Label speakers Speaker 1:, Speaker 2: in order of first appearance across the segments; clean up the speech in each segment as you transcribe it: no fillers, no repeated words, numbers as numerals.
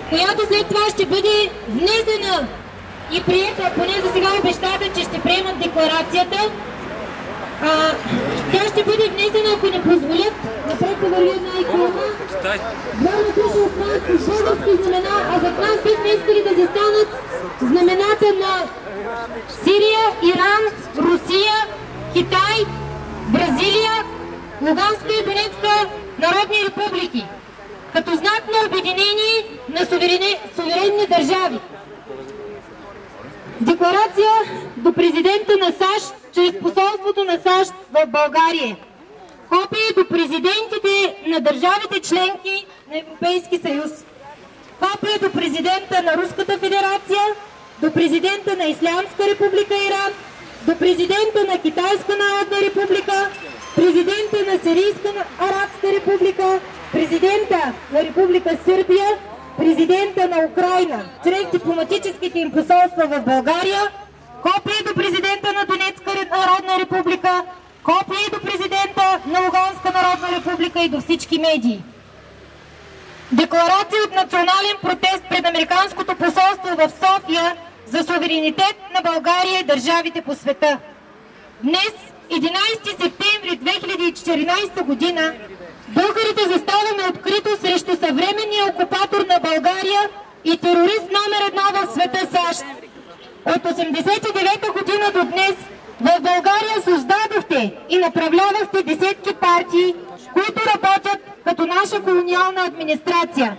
Speaker 1: която след това ще бъде внесена и приета, поне за сега обещата, че ще приемат декларацията. Тя ще бъде внесена, ако не позволят, напред да върви една икона. Двама души от нас с български знамена, а зад нас бихме искали да застанат знамената на Сирия, Иран, Русия, Китай, Бразилия, Луганска и Донецка народни републики, като знак на обединение на суверенни държави. Декларация до президента на САЩ чрез посолството на САЩ в България. Копие до президентите на държавите членки на Европейски съюз. Копие до президента на Руската федерация, до президента на Ислямска република Иран, до президента на Китайска народна република, президента на Сирийска арабска република, президента на Република Сърбия, президента на Украйна, чрез дипломатическите им посолства в България, копие до президента на Донецка народна република, копие до президента на Луганска народна република и до всички медии. Декларация от национален протест пред Американското посолство в София за суверенитет на България и държавите по света. Днес, 11 септември 2014 година, българите заставаме открито срещу съвременния окупатор на България и терорист номер 1 в света САЩ. От 1989 година до днес в България създадохте и направлявахте десетки партии, които работят като наша колониална администрация.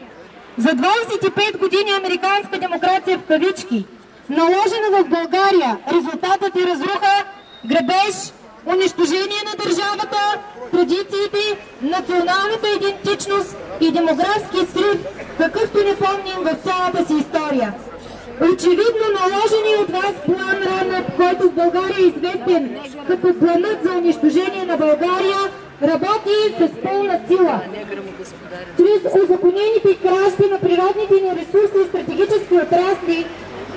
Speaker 1: За 25 години американска демокрация в кавички, наложена в България, резултатът е разруха, грабеж, унищожение на държавата, традициите, националната идентичност и демографски срив, какъвто не помним в цялата си история. Очевидно наложени от вас план Ранъп, който в България е известен като планът за унищожение на България, работи с пълна сила. Чрез узаконените кражби на природните ни ресурси и стратегически отрасли,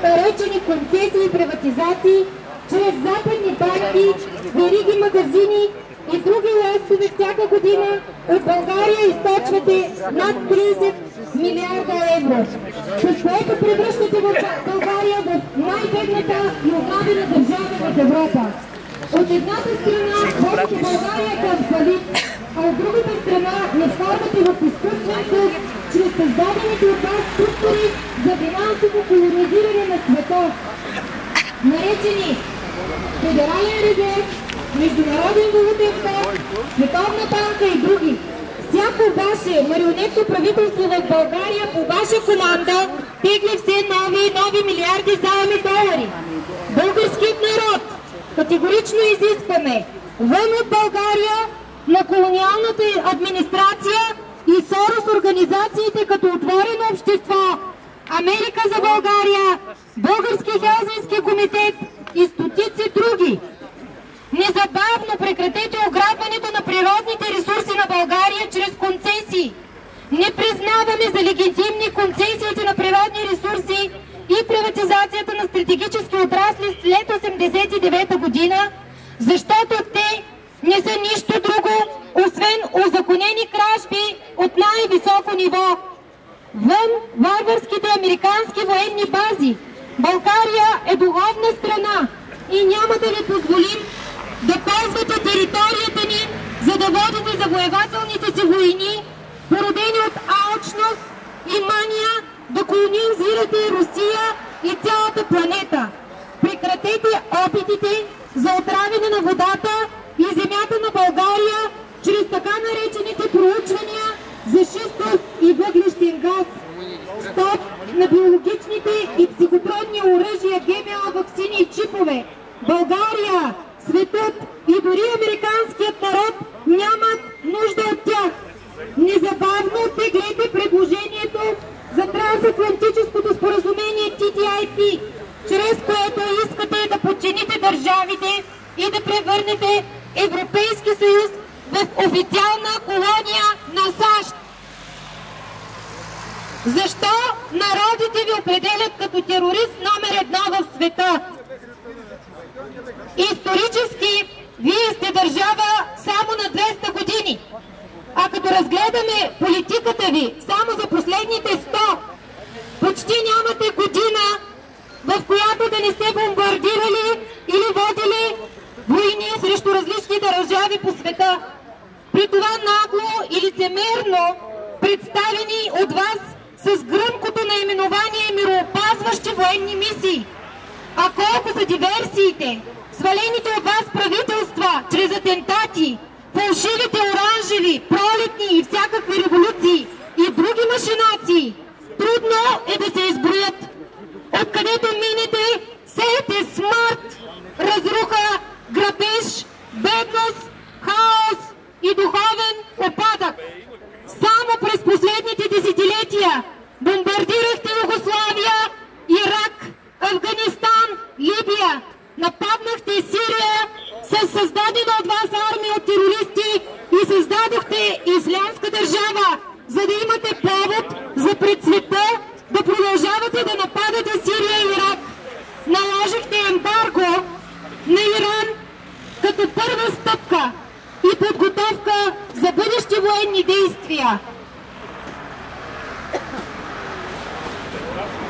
Speaker 1: наречени концесии и приватизации, чрез западни банки, вериги магазини и други лестове всяка година от България източвате над 30 милиарда евро, с което превръщате в България в най-бедната и ограбена държава в Европа. От едната страна водите България към фалит, а от другата страна не вкарвате в изкуството чрез създадените от вас структури за финансово колонизиране на света, наречени Федерален резерв, Международен валутен фонд, Световна банка и други. Всяко ваше марионетно правителство в България по ваша команда тегли все нови и нови милиарди заеми долари. Българският народ категорично изискваме вън от България на колониалната администрация и Сорос организациите като Отворено общество, Америка за България, Български хелзински комитет и стотици други. Незабавно прекратете ограбването на природните ресурси на България чрез концесии. Не признаваме за легитимни концесиите на природни ресурси и приватизацията на стратегически отрасли след 1989 година, защото те не са нищо друго, освен узаконени кражби от най-високо ниво. Вън варварските американски военни бази. България е духовна страна и няма да ви позволим да ползвате територията ни, за да водите завоевателните си войни, породени от алчност и мания, да колонизирате Русия и цялата планета. Прекратете опитите за отравяне на водата и земята на България чрез така наречените проучвания за шистов и въглищен газ. Стоп на биологичните и психотронни оръжия, ГМО, ваксини и чипове. България, светът и дори американският народ нямат нужда от тях. Незабавно оттеглете предложението за трансатлантическото споразумение TTIP, чрез което искате да подчините държавите и да превърнете Европейски съюз в официална колония на САЩ. Защо народите ви определят като терорист номер 1 в света? Исторически вие сте държава само на 200 години. А като разгледаме политиката ви само за последните да не сте бомбардирали или водили войни срещу различни държави по света. При това нагло и лицемерно представени от вас с гръмкото наименование мироопазващи военни мисии. А колко са диверсиите, свалените от вас правителства чрез атентати, фалшивите оранжеви, пролетни и всякакви революции и други машинации, трудно е да се изброят. Откъдето минете, сеете смърт, разруха, грабеж, бедност, хаос и духовен упадък. Само през последните десетилетия бомбардирахте Югославия, Ирак, Афганистан, Либия, нападнахте Сирия с създадена от вас армия от терористи и създадохте Ислямска държава, за да имате повод за пред света да продължавате да нападате Сирия и Ирак. Наложихте ембарго на Иран като първа стъпка и подготовка за бъдещи военни действия.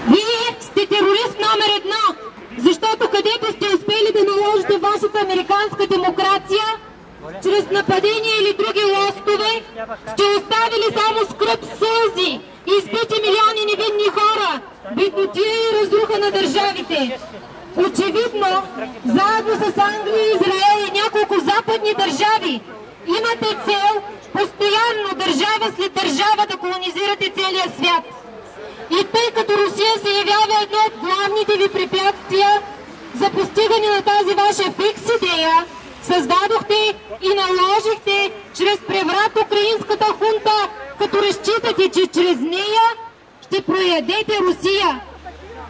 Speaker 1: Вие сте терорист номер 1, защото където сте успели да наложите вашата американска демокрация, чрез нападения или други лостове, сте оставили само скръб, сълзи, избити милиони невинни хора, беднотия и разруха на държавите. Очевидно, заедно с Англия, Израел и няколко западни държави, имате цел постоянно държава след държава да колонизирате целия свят. И тъй като Русия се явява едно от главните ви препятствия за постигане на тази ваша фикс идея, създадохте и наложихте чрез преврат украинската хунта, като разчитате, че чрез нея ще проядете Русия.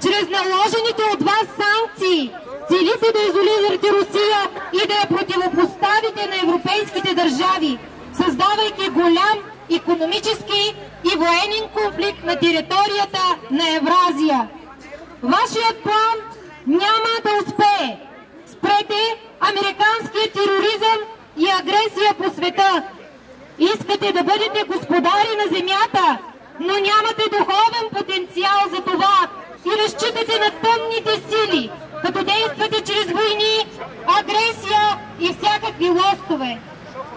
Speaker 1: Чрез наложените от вас санкции целите да изолирате Русия и да я противопоставите на европейските държави, създавайки голям икономически и военен конфликт на територията на Евразия. Вашият план няма да успее. Спрете американския тероризъм и агресия по света. Искате да бъдете господари на земята, но нямате духовен потенциал за това и разчитате на тъмните сили, като действате чрез войни, агресия и всякакви лостове.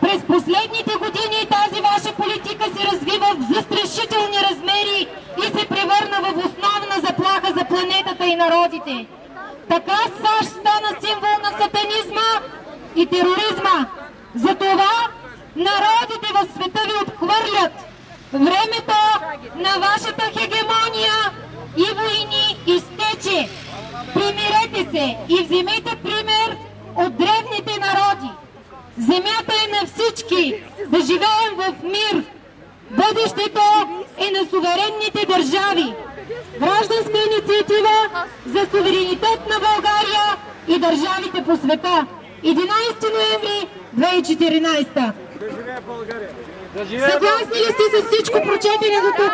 Speaker 1: През последните години тази ваша политика се развива в застрашителни размери и се превърна в основна заплаха за планетата и народите. Така САЩ стана символ на сатанизма и тероризма. Затова народите в света ви отхвърлят. Времето на вашата хегемония и войни изтече. Примирете се и вземете пример от древните народи. Земята е на всички, да живеем в мир. Бъдещето е на суверенните държави. Гражданска инициатива за суверенитет на България и държавите по света. 11 ноември 2014. Съгласни ли сте с всичко прочетено до тук?